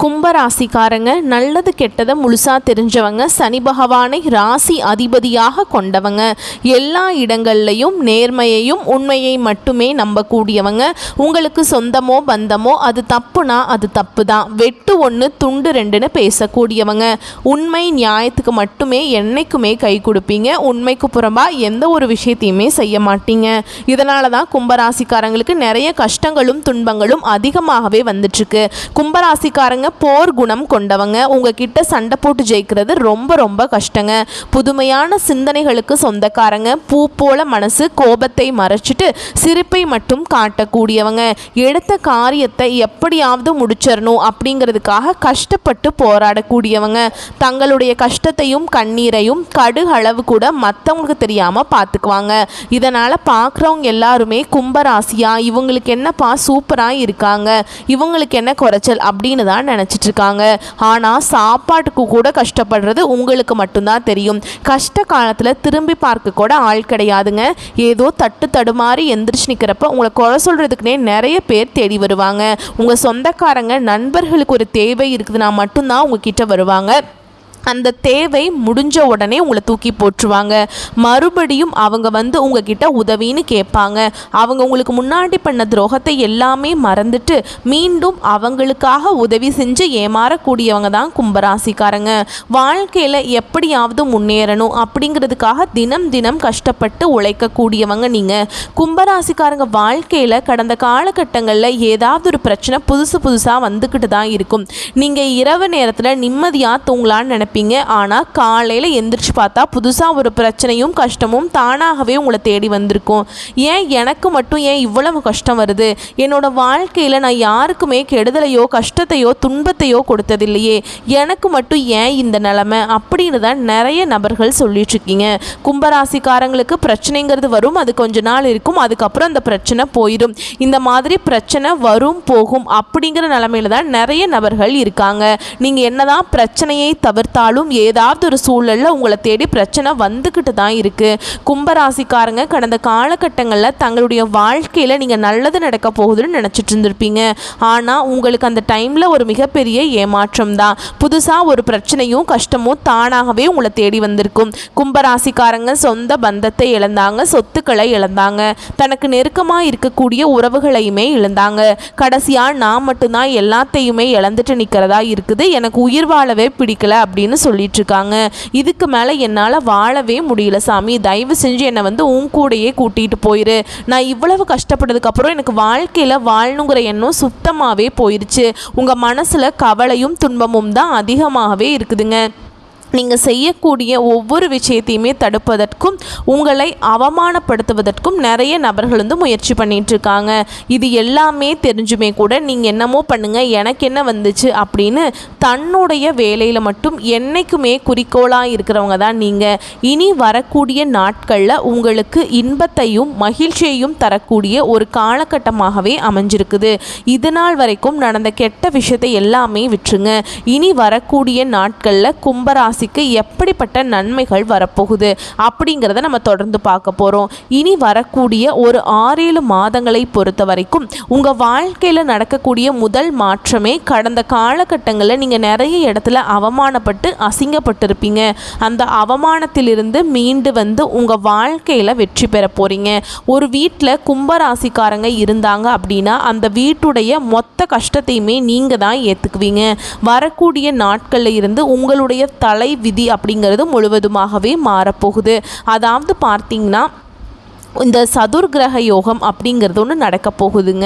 கும்பராசிக்காரங்க நல்லது கெட்டதை முழுசாக தெரிஞ்சவங்க, சனி பகவானை ராசி அதிபதியாக கொண்டவங்க, எல்லா இடங்கள்லையும் நேர்மையையும் உண்மையை மட்டுமே நம்பக்கூடியவங்க. உங்களுக்கு சொந்தமோ பந்தமோ அது தப்புனா அது தப்பு தான், வெட்டு ஒன்று துண்டு ரெண்டுன்னு பேசக்கூடியவங்க. உண்மை நியாயத்துக்கு மட்டுமே என்னைக்குமே கை கொடுப்பீங்க, உண்மைக்கு புறம்பாக எந்த ஒரு விஷயத்தையுமே செய்ய மாட்டீங்க. இதனால தான் கும்பராசிக்காரங்களுக்கு நிறைய கஷ்டங்களும் துன்பங்களும் அதிகமாகவே வந்துட்டுருக்கு. கும்பராசிக்காரங்க போர் குணம் கொண்டவங்க, உங்ககிட்ட சண்டை போட்டு ஜெயிக்கிறது ரொம்ப ரொம்ப கஷ்டங்க. புதுமையான சிந்தனைகளுக்கு சொந்தக்காரங்க, பூ போல மனசு, கோபத்தை மறைச்சிட்டு சிரிப்பை மட்டும் காட்டக்கூடியவங்க. எடுத்த காரியத்தை எப்படியாவது முடிச்சிடணும் அப்படிங்கிறதுக்காக கஷ்டப்பட்டு போராடக்கூடியவங்க. தங்களுடைய கஷ்டத்தையும் கண்ணீரையும் கடுகளவு கூட மற்றவங்களுக்கு தெரியாமல் பார்த்துக்குவாங்க. இதனால் பார்க்குறவங்க எல்லாருமே கும்பராசியா, இவங்களுக்கு என்னப்பா சூப்பராக இருக்காங்க, இவங்களுக்கு என்ன குறைச்சல் அப்படின்னு தான் நினச்சிட்டு இருக்காங்க. ஆனால் சாப்பாட்டுக்கு கூட கஷ்டப்படுறது உங்களுக்கு மட்டும்தான் தெரியும். கஷ்ட காலத்தில் திரும்பி பார்க்க கூட ஆள் கிடையாதுங்க. ஏதோ தட்டு தடுமாறி எந்திரிச்சு நிற்கிறப்ப உங்களை குறை சொல்கிறதுக்குனே நிறைய பேர் தேடி வருவாங்க. உங்கள் சொந்தக்காரங்க நண்பர்களுக்கு ஒரு தேவை இருக்குதுன்னா மட்டும்தான் உங்ககிட்ட வருவாங்க. அந்த தேவை முடிஞ்ச உடனே உங்களை தூக்கி போட்டுருவாங்க. மறுபடியும் அவங்க வந்து உங்ககிட்ட உதவின்னு கேட்பாங்க. அவங்க உங்களுக்கு முன்னாடி பண்ண துரோகத்தை எல்லாமே மறந்துட்டு மீண்டும் அவங்களுக்காக உதவி செஞ்சு ஏமாறக்கூடியவங்க தான் கும்பராசிக்காரங்க. வாழ்க்கையில் எப்படியாவது முன்னேறணும் அப்படிங்கிறதுக்காக தினம் தினம் கஷ்டப்பட்டு உழைக்கக்கூடியவங்க நீங்கள். கும்பராசிக்காரங்க வாழ்க்கையில் கடந்த காலகட்டங்களில் ஏதாவது ஒரு பிரச்சனை புதுசாக வந்துக்கிட்டு தான் இருக்கும். நீங்கள் இரவு நேரத்தில் நிம்மதியாக தூங்கலான்னு நினைப்பீங்க. ஆனால் காலையில் எந்திரிச்சு பார்த்தா புதுசாக ஒரு பிரச்சனையும் கஷ்டமும் தானாகவே உங்களை தேடி வந்திருக்கும். ஏன் எனக்கு மட்டும் ஏன் இவ்வளவு கஷ்டம் வருது, என்னோட வாழ்க்கையில் நான் யாருக்குமே கெடுதலையோ கஷ்டத்தையோ துன்பத்தையோ கொடுத்ததில்லையே, எனக்கு மட்டும் ஏன் இந்த நிலைமை அப்படின்னு தான் நிறைய நபர்கள் சொல்லிட்டு இருக்கீங்க. கும்பராசிக்காரங்களுக்கு பிரச்சனைங்கிறது வரும், அது கொஞ்ச நாள் இருக்கும், அதுக்கப்புறம் அந்த பிரச்சனை போயிடும். இந்த மாதிரி பிரச்சனை வரும் போகும் அப்படிங்கிற நிலைமையில தான் நிறைய நபர்கள் இருக்காங்க. நீங்கள் என்னதான் பிரச்சனையை தவிர்த்தாலும் ஏதாவது ஒரு சூழலில் உங்களை தேடி பிரச்சனை வந்துக்கிட்டு தான் இருக்குது. கும்பராசிக்காரங்க கடந்த காலகட்டங்களில் தங்களுடைய வாழ்க்கையில் நீங்கள் நல்லது நடக்க போகுதுன்னு நினச்சிட்டு இருந்திருப்பீங்க. ஆனால் உங்களுக்கு அந்த டைமில் ஒரு மிகப்பெரிய ஏமாற்றம் தான். புதுசாக ஒரு பிரச்சனையும் கஷ்டமும் தானாகவே உங்களை தேடி வந்திருக்கும். கும்பராசிக்காரங்க சொந்த பந்தத்தை இழந்தாங்க, சொத்துக்களை இழந்தாங்க, தனக்கு நெருக்கமாக இருக்கக்கூடிய உறவுகளையுமே இழந்தாங்க. கடைசியாக நான் மட்டும்தான் எல்லாத்தையுமே இழந்துட்டு நிற்கிறதா இருக்குது, எனக்கு உயிர் வாழவே பிடிக்கல அப்படின்னு சொல்லிட்டு இருக்காங்க. இதுக்கு மேலே என்னால் வாழவே முடியல சாமி, தயவு செஞ்சு என்னை வந்து உன் கூடையே கூட்டிகிட்டு போயிரு, நான் இவ்வளவு கஷ்டப்பட்டதுக்கப்புறம் எனக்கு வாழ்க்கையில் வாழணுங்கிற எண்ணம் சுத்தமாகவே போயிடுச்சு. உங்கள் மனசில் கவலையும் துன்பமும் தான் அதிகமாகவே இருக்குதுங்க. நீங்கள் செய்யக்கூடிய ஒவ்வொரு விஷயத்தையுமே தடுப்பதற்கும் உங்களை அவமானப்படுத்துவதற்கும் நிறைய நபர்கள் வந்து முயற்சி பண்ணிகிட்ருக்காங்க. இது எல்லாமே தெரிஞ்சுமே கூட நீங்கள் என்னமோ பண்ணுங்கள், எனக்கு என்ன வந்துச்சு அப்படின்னு தன்னுடைய வேலையில் மட்டும் என்றைக்குமே குறிக்கோளாக இருக்கிறவங்க தான் நீங்கள். இனி வரக்கூடிய நாட்களில் உங்களுக்கு இன்பத்தையும் மகிழ்ச்சியையும் தரக்கூடிய ஒரு காலகட்டமாகவே அமைஞ்சிருக்குது. இது நாள் வரைக்கும் நடந்த கெட்ட விஷயத்தை எல்லாமே விட்டுருங்க. இனி வரக்கூடிய நாட்களில் கும்பராசி எப்படிப்பட்ட நன்மைகள் வரப்போகுது அப்படிங்கிறத நம்ம தொடர்ந்து பார்க்க போகிறோம். இனி வரக்கூடிய ஒரு 6-7 மாதங்களை பொறுத்த வரைக்கும் உங்கள் வாழ்க்கையில் நடக்கக்கூடிய முதல் மாற்றமே கடந்த காலகட்டங்களில் நீங்கள் நிறைய இடத்துல அவமானப்பட்டு அசிங்கப்பட்டிருப்பீங்க. அந்த அவமானத்திலிருந்து மீண்டு வந்து உங்கள் வாழ்க்கையில் வெற்றி பெற போகிறீங்க. ஒரு வீட்டில் கும்பராசிக்காரங்க இருந்தாங்க அப்படின்னா அந்த வீட்டுடைய மொத்த கஷ்டத்தையுமே நீங்கள் தான் ஏற்றுக்குவீங்க. வரக்கூடிய நாட்களில் இருந்து உங்களுடைய தலை விதி அப்படிங்கிறது முழுவதுமாகவே மாறப்போகுது. அதாவது பார்த்தீங்கன்னா இந்த சதுர்கிரக யோகம் அப்படிங்கிறது ஒன்று நடக்க போகுதுங்க.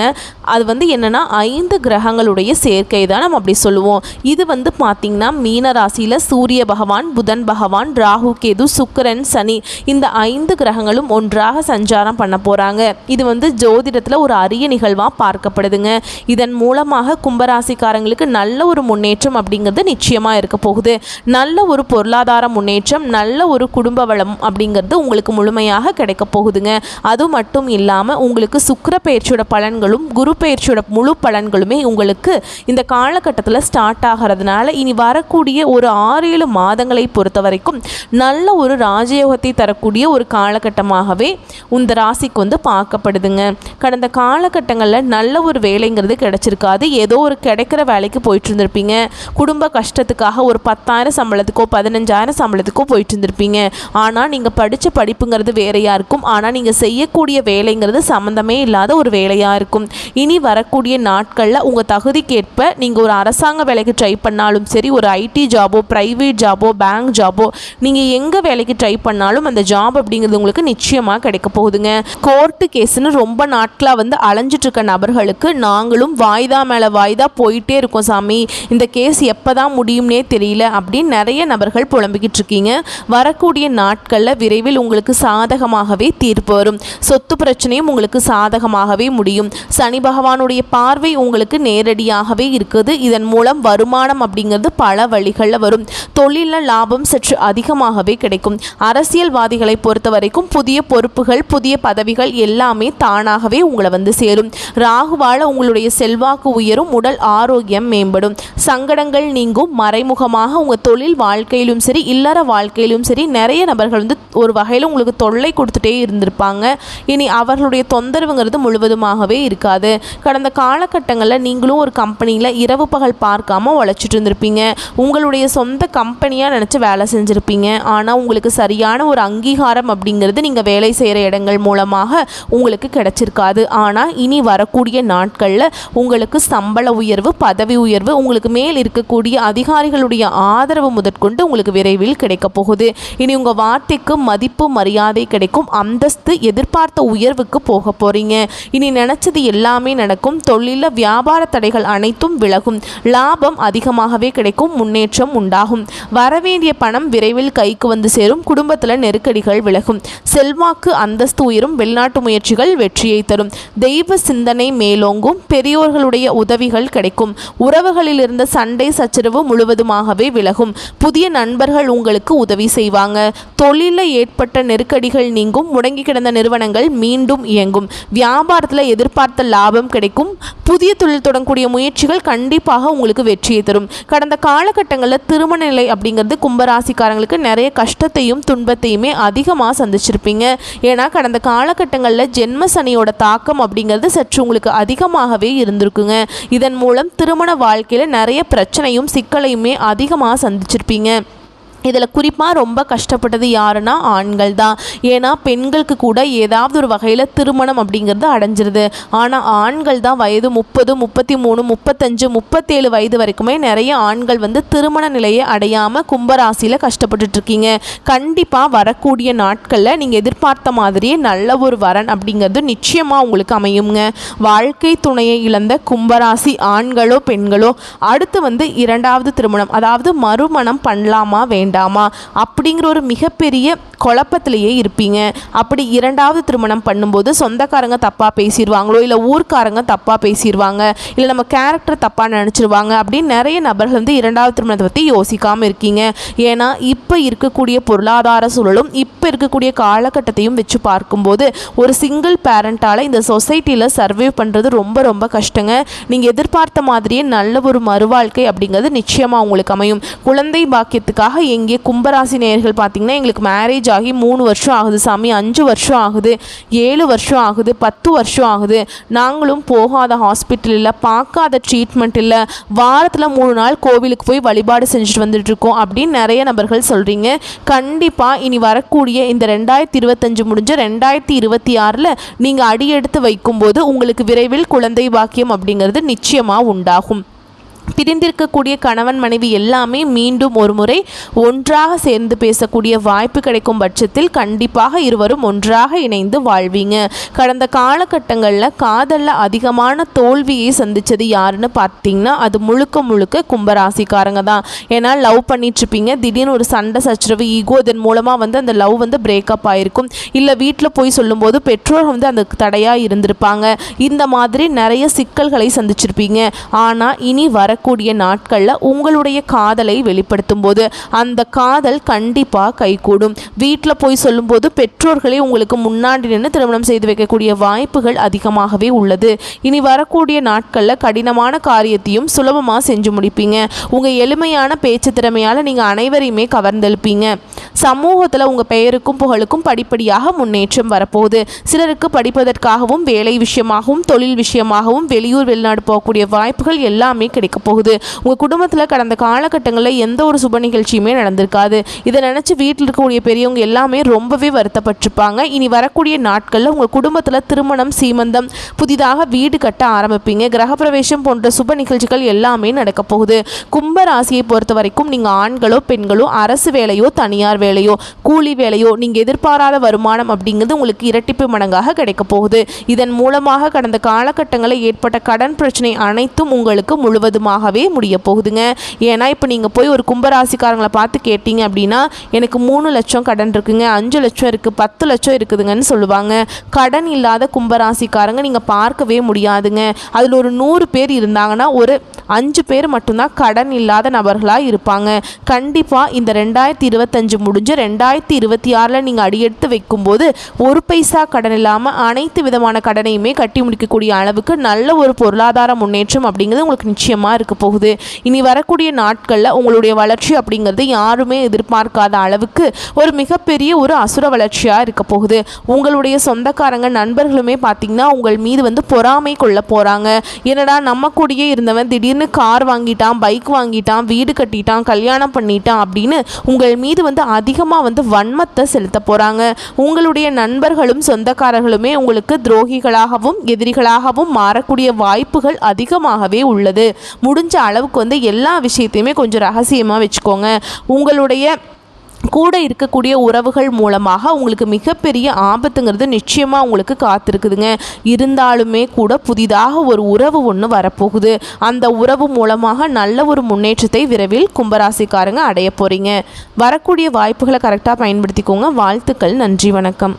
அது வந்து என்னென்னா 5 கிரகங்களுடைய சேர்க்கை தான் நம்ம அப்படி சொல்லுவோம். இது வந்து பார்த்திங்கன்னா மீன ராசியில் சூரிய பகவான், புதன் பகவான், ராகு, கேது, சுக்கிரன், சனி இந்த 5 கிரகங்களும் ஒன்றாக சஞ்சாரம் பண்ண போகிறாங்க. இது வந்து ஜோதிடத்தில் ஒரு அரிய நிகழ்வாக பார்க்கப்படுதுங்க. இதன் மூலமாக கும்பராசிக்காரங்களுக்கு நல்ல ஒரு முன்னேற்றம் அப்படிங்கிறது நிச்சயமாக இருக்க போகுது. நல்ல ஒரு பொருளாதார முன்னேற்றம், நல்ல ஒரு குடும்ப வளம் அப்படிங்கிறது உங்களுக்கு முழுமையாக கிடைக்க போகுதுங்க. அது மட்டும் இல்லாமல் உங்களுக்கு சுக்கிர பயிற்சியோட பலன்களும் குரு பயிற்சியோட முழு பலன்களுமே உங்களுக்கு இந்த காலகட்டத்தில் ஸ்டார்ட் ஆகிறதுனால இனி வரக்கூடிய ஒரு 6-7 மாதங்களை பொறுத்த வரைக்கும் நல்ல ஒரு ராஜயோகத்தை தரக்கூடிய ஒரு காலகட்டமாகவே இந்த ராசிக்கு வந்து பார்க்கப்படுதுங்க. கடந்த காலகட்டங்களில் நல்ல ஒரு வேலைங்கிறது கிடைச்சிருக்காது. ஏதோ ஒரு கிடைக்கிற வேலைக்கு போயிட்டு இருந்திருப்பீங்க. குடும்ப கஷ்டத்துக்காக ஒரு 10,000 சம்பளத்துக்கோ 15,000 சம்பளத்துக்கோ போயிட்டு இருந்திருப்பீங்க. ஆனால் நீங்கள் படித்த படிப்புங்கிறது வேறையாக இருக்கும். ஆனால் நீங்கள் செய்யக்கூடிய வேலைங்கிறது சம்மந்தமே இல்லாத ஒரு வேலையாக இருக்கும். இனி வரக்கூடிய நாட்களில் உங்கள் தகுதிக்கேற்ப நீங்கள் ஒரு அரசாங்க வேலைக்கு ட்ரை பண்ணாலும் சரி, ஒரு ஐடி ஜாபோ, ப்ரைவேட் ஜாபோ, பேங்க் ஜாபோ, நீங்கள் எங்கே வேலைக்கு ட்ரை பண்ணாலும் அந்த ஜாப் அப்படிங்கிறது உங்களுக்கு நிச்சயமாக கிடைக்க போகுதுங்க. கோர்ட்டு கேஸுன்னு ரொம்ப நாட்களாக வந்து அலைஞ்சிட்டு இருக்க நபர்களுக்கு நாங்களும் வாய்தா மேலே வாய்தா போயிட்டே இருக்கோம் சாமி, இந்த கேஸ் எப்போ தான் முடியும்னே தெரியல அப்படின்னு நிறைய நபர்கள் புலம்பிக்கிட்டு இருக்கீங்க. வரக்கூடிய நாட்களில் விரைவில் உங்களுக்கு சாதகமாகவே தீர்ப்பு வரும். சொத்து பிரச்சனையும் உங்களுக்கு சாதகமாகவே முடியும். சனி பகவானுடைய பார்வை உங்களுக்கு நேரடியாகவே இருக்குது. இதன் மூலம் வருமானம் அப்படிங்கிறது பல வழிகளில் வரும். தொழிலில் லாபம் சற்று அதிகமாகவே கிடைக்கும். அரசியல்வாதிகளை பொறுத்த வரைக்கும் புதிய பொறுப்புகள், புதிய பதவிகள் எல்லாமே தானாகவே உங்களை வந்து சேரும். ராகுவால உங்களுடைய செல்வாக்கு உயரும், உடல் ஆரோக்கியம் மேம்படும், சங்கடங்கள் நீங்கும். மறைமுகமாக உங்கள் தொழில் வாழ்க்கையிலும் சரி, இல்லற வாழ்க்கையிலும் சரி, நிறைய நபர்கள் வந்து ஒரு வகையில் உங்களுக்கு தொல்லை கொடுத்துட்டே இருந்திருப்பாங்க. இனி அவர்களுடைய தொந்தரவுங்கிறது முழுவதுமாகவே இருக்காது. கடந்த காலகட்டங்களில் நீங்களும் ஒரு கம்பெனியில் இரவு பகல் பார்க்காம உழைச்சிட்டு இருந்திருப்பீங்க. உங்களுடைய சொந்த கம்பெனியாக நினச்சி வேலை செஞ்சுருப்பீங்க. ஆனால் உங்களுக்கு சரியான ஒரு அங்கீகாரம் அப்படிங்கிறது நீங்கள் வேலை செய்கிற இடங்கள் மூலமாக உங்களுக்கு கிடைச்சிருக்காது. ஆனால் இனி வரக்கூடிய நாட்களில் உங்களுக்கு சம்பள உயர்வு, பதவி உயர்வு, உங்களுக்கு மேல் இருக்கக்கூடிய அதிகாரிகளுடைய ஆதரவு முதற்கொண்டு உங்களுக்கு விரைவில் கிடைக்க போகுது. இனி உங்கள் வார்த்தைக்கு மதிப்பு, மரியாதை கிடைக்கும். அந்தஸ்து, எதிர்பார்த்த உயர்வுக்கு போக போகிறீங்க. இனி நினச்சது எல்லாமே நடக்கும். தொழிலில் வியாபார தடைகள் அனைத்தும் விலகும். லாபம் அதிகமாகவே கிடைக்கும். முன்னேற்றம் உண்டாகும். வரவேண்டிய பணம் விரைவில் கைக்கு வந்து சேரும். குடும்பத்தில் நெருக்கடிகள் விலகும். செல்வாக்கு, அந்தஸ்து உயரும். வெளிநாட்டு முயற்சிகள் வெற்றியை தரும். தெய்வ சிந்தனை மேலோங்கும். பெரியோர்களுடைய உதவிகள் கிடைக்கும். உறவுகளில் இருந்த சண்டை சச்சரவு முழுவதுமாகவே விலகும். புதிய நண்பர்கள் உங்களுக்கு உதவி செய்வாங்க. தொழிலில் ஏற்பட்ட நெருக்கடிகள் நீங்கும். முடங்கி கிடந்த நிறுவனங்கள் மீண்டும் இயங்கும். வியாபாரத்தில் எதிர்பார்த்த லாபம் கிடைக்கும். புதிய தொழில் தொடங்கக்கூடிய முயற்சிகள் கண்டிப்பாக உங்களுக்கு வெற்றியை தரும். கடந்த காலகட்டங்களில் திருமண நிலை அப்படிங்கிறது கும்பராசிக்காரங்களுக்கு நிறைய கஷ்டத்தையும் துன்பத்தையுமே அதிகமாக சந்திச்சிருப்பீங்க. ஏன்னா கடந்த காலகட்டங்களில் ஜென்ம சனியோட தாக்கம் அப்படிங்கிறது சற்று உங்களுக்கு அதிகமாகவே இருந்திருக்குங்க. இதன் மூலம் திருமண வாழ்க்கையில் நிறைய பிரச்சனையும் சிக்கலையுமே அதிகமாக சந்திச்சிருப்பீங்க. இதில் குறிப்பாக ரொம்ப கஷ்டப்பட்டது யாருன்னா ஆண்கள் தான். ஏன்னா பெண்களுக்கு கூட ஏதாவது ஒரு வகையில் திருமணம் அப்படிங்கிறது அடைஞ்சிருது. ஆனால் ஆண்கள் தான் வயது 30, 33, 35, 37 வயது வரைக்குமே நிறைய ஆண்கள் வந்து திருமண நிலையை அடையாமல் கும்பராசியில் கஷ்டப்பட்டுட்ருக்கீங்க. கண்டிப்பாக வரக்கூடிய நாட்களில் நீங்கள் எதிர்பார்த்த மாதிரியே நல்ல ஒரு வரன் அப்படிங்கிறது நிச்சயமாக உங்களுக்கு அமையுங்க. வாழ்க்கை துணையை இழந்த கும்பராசி ஆண்களோ பெண்களோ அடுத்து வந்து 2வது திருமணம், அதாவது மறுமணம் பண்ணலாமா வேண்டாமா அப்படிங்கிற ஒரு மிகப்பெரிய குழப்பத்திலேயே இருப்பீங்க. அப்படி 2வது திருமணம் பண்ணும்போது சொந்தக்காரங்க தப்பாக பேசிடுவாங்களோ, இல்லை ஊர்க்காரங்க தப்பாக பேசிடுவாங்க, இல்லை நம்ம கேரக்டர் தப்பாக நினச்சிருவாங்க அப்படின்னு நிறைய நபர்கள் வந்து 2வது திருமணத்தை பற்றி யோசிக்காமல் இருக்கீங்க. ஏன்னா இப்போ இருக்கக்கூடிய பொருளாதார சூழலும் இப்போ இருக்கக்கூடிய காலகட்டத்தையும் வச்சு பார்க்கும்போது ஒரு சிங்கிள் பேரண்டால் இந்த சொசைட்டியில் சர்வே பண்ணுறது ரொம்ப ரொம்ப கஷ்டங்க. நீங்கள் எதிர்பார்த்த மாதிரியே நல்ல ஒரு மறுவாழ்க்கை அப்படிங்கிறது நிச்சயமாக உங்களுக்கு அமையும். குழந்தை பாக்கியத்துக்காக எங்கே கும்பராசி நேயர்கள் பார்த்தீங்கன்னா எங்களுக்கு மேரேஜ் ஆகி 3 வருஷம் ஆகுது சாமி, 5 வருஷம் ஆகுது, 7 வருஷம் ஆகுது, 10 வருஷம் ஆகுது, நாங்களும் போகாத ஹாஸ்பிட்டல் இல்லை, பார்க்காத ட்ரீட்மெண்ட் இல்லை, வாரத்தில் 3 நாள் கோவிலுக்கு போய் வழிபாடு செஞ்சுட்டு வந்துட்டு இருக்கோம் அப்படின்னு நிறைய நபர்கள் சொல்கிறீங்க. கண்டிப்பாக இனி வரக்கூடிய இந்த 2025 முடிஞ்ச 2026 நீங்கள் அடியெடுத்து வைக்கும்போது உங்களுக்கு விரைவில் குழந்தை பாக்கியம் அப்படிங்கிறது நிச்சயமாக உண்டாகும். பிரிந்திருக்கக்கூடிய கணவன் மனைவி எல்லாமே மீண்டும் ஒரு முறை ஒன்றாக சேர்ந்து பேசக்கூடிய வாய்ப்பு கிடைக்கும் பட்சத்தில் கண்டிப்பாக இருவரும் ஒன்றாக இணைந்து வாழ்வீங்க. கடந்த காலகட்டங்களில் காதலில் அதிகமான தோல்வியை சந்தித்தது யாருன்னு பார்த்தீங்கன்னா அது முழுக்க முழுக்க கும்பராசிக்காரங்க தான். ஏன்னா லவ் பண்ணிட்டுருப்பீங்க, திடீர்னு ஒரு சண்டை சச்சரவு, ஈகோ, இதன் மூலமாக வந்து அந்த லவ் வந்து பிரேக்கப் ஆகிருக்கும். இல்லை வீட்டில் போய் சொல்லும்போது பெற்றோர் வந்து அந்த தடையாக இருந்திருப்பாங்க. இந்த மாதிரி நிறைய சிக்கல்களை சந்திச்சிருப்பீங்க. ஆனால் இனி வர வரக்கூடிய நாட்களில் உங்களுடைய காதலை வெளிப்படுத்தும் போது அந்த காதல் கண்டிப்பாக கைகூடும். வீட்டில் போய் சொல்லும்போது பெற்றோர்களே உங்களுக்கு முன்னாடி நின்று திருமணம் செய்து வைக்கக்கூடிய வாய்ப்புகள் அதிகமாகவே உள்ளது. இனி வரக்கூடிய நாட்களில் கடினமான காரியத்தையும் சுலபமாக செஞ்சு முடிப்பீங்க. உங்கள் எளிமையான பேச்சு திறமையால் நீங்கள் அனைவரையுமே கவர்ந்தெழுப்பீங்க. சமூகத்தில் உங்கள் பெயருக்கும் புகழுக்கும் படிப்படியாக முன்னேற்றம் வரப்போகுது. சிலருக்கு படிப்பதற்காகவும் வேலை விஷயமாகவும் தொழில் விஷயமாகவும் வெளியூர் வெளிநாடு போகக்கூடிய வாய்ப்புகள் எல்லாமே கிடைக்க போகுது. உங்கள் குடும்பத்தில் கடந்த காலகட்டங்களில் எந்த ஒரு சுப நிகழ்ச்சியுமே நடந்திருக்காது. இதை நினச்சி வீட்டில் இருக்கக்கூடிய பெரியவங்க எல்லாமே ரொம்பவே வருத்தப்பட்டிருப்பாங்க. இனி வரக்கூடிய நாட்களில் உங்கள் குடும்பத்தில் திருமணம், சீமந்தம், புதிதாக வீடு கட்ட ஆரம்பிப்பீங்க. கிரகப்பிரவேசம் போன்ற சுப நிகழ்ச்சிகள் எல்லாமே நடக்க போகுது. கும்ப ராசியை பொறுத்த வரைக்கும் நீங்கள் ஆண்களோ பெண்களோ அரசு வேலையோ தனியார் வேலையோ கூலி வேலையோ நீங்கள் எதிர்பாராத வருமானம் அப்படிங்கிறது உங்களுக்கு இரட்டிப்பு மடங்காக கிடைக்க போகுது. இதன் மூலமாக கடந்த காலகட்டங்களில் ஏற்பட்ட கடன் பிரச்சனை அனைத்தும் உங்களுக்கு முழுவதுமாகவே முடிய போகுதுங்க. ஏன்னா இப்போ நீங்கள் போய் ஒரு கும்பராசிக்காரங்களை பார்த்து கேட்டீங்க அப்படின்னா எனக்கு 3 லட்சம் கடன் இருக்குங்க, 5 லட்சம் இருக்குது, 10 லட்சம் இருக்குதுங்கன்னு சொல்லுவாங்க. கடன் இல்லாத கும்பராசிக்காரங்க நீங்கள் பார்க்கவே முடியாதுங்க. அதில் ஒரு 100 பேர் இருந்தாங்கன்னா ஒரு 5 பேர் மட்டும்தான் கடன் இல்லாத நபர்களாக இருப்பாங்க. கண்டிப்பாக இந்த 2025 முடிஞ்சு 2026 நீங்கள் அடியெடுத்து வைக்கும்போது ஒரு பைசா கடன் இல்லாமல் அனைத்து விதமான கடனையுமே கட்டி முடிக்கக்கூடிய அளவுக்கு நல்ல ஒரு பொருளாதார முன்னேற்றம் அப்படிங்கிறது உங்களுக்கு நிச்சயமாக இருக்க போகுது. இனி வரக்கூடிய நாட்களில் உங்களுடைய வளர்ச்சி அப்படிங்கிறது யாருமே எதிர்பார்க்காத அளவுக்கு ஒரு மிகப்பெரிய ஒரு அசுர வளர்ச்சியாக இருக்க போகுது. உங்களுடைய சொந்தக்காரங்க நண்பர்களுமே பார்த்திங்கன்னா உங்கள் மீது பொறாமை கொள்ள போகிறாங்க. என்னடா நம்ம கூடயே இருந்தவன் திடீர்னு கார் வாங்கிட்டான், பைக் வாங்கிட்டான், வீடு கட்டிட்டான், கல்யாணம் பண்ணிட்டான் அப்படின்னு உங்கள் மீது அதிகமாக வன்மத்தை செலுத்த போகிறாங்க. உங்களுடைய நண்பர்களும் சொந்தக்காரர்களுமே உங்களுக்கு துரோகிகளாகவும் எதிரிகளாகவும் மாறக்கூடிய வாய்ப்புகள் அதிகமாகவே உள்ளது. முடிஞ்ச அளவுக்கு எல்லா விஷயத்தையுமே கொஞ்சம் ரகசியமாக வச்சுக்கோங்க. உங்களுடைய கூட இருக்கக்கூடிய உறவுகள் மூலமாக உங்களுக்கு மிகப்பெரிய ஆபத்துங்கிறது நிச்சயமாக உங்களுக்கு காத்திருக்குதுங்க. இருந்தாலுமே கூட புதிதாக ஒரு உறவு ஒன்று வரப்போகுது. அந்த உறவு மூலமாக நல்ல ஒரு முன்னேற்றத்தை விரைவில் கும்பராசிக்காரங்க அடைய போகிறீங்க. வரக்கூடிய வாய்ப்புகளை கரெக்டாக பயன்படுத்திக்கோங்க. வாழ்த்துக்கள். நன்றி, வணக்கம்.